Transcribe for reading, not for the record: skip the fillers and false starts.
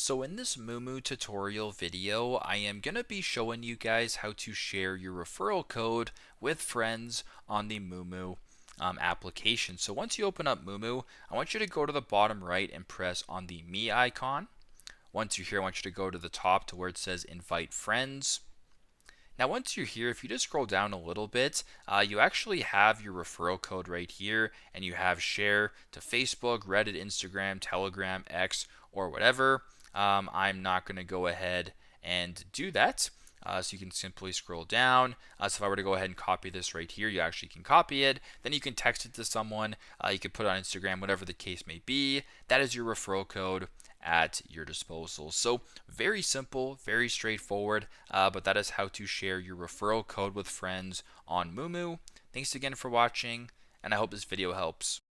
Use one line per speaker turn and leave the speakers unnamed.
So in this Moomoo tutorial video, I am going to be showing you guys how to share your referral code with friends on the Moomoo application. So once you open up Moomoo, I want you to go to the bottom right and press on the Me icon. Once you're here, I want you to go to the top to where it says Invite Friends. Now once you're here, if you just scroll down a little bit, you actually have your referral code right here, and you have share to Facebook, Reddit, Instagram, Telegram, X, or whatever. I'm not going to go ahead and do that. So you can simply scroll down. So if I were to go ahead and copy this right here, you actually can copy it. Then you can text it to someone. You can put it on Instagram, whatever the case may be. That is your referral code at your disposal. So very simple, very straightforward, but that is how to share your referral code with friends on Moomoo. Thanks again for watching, and I hope this video helps.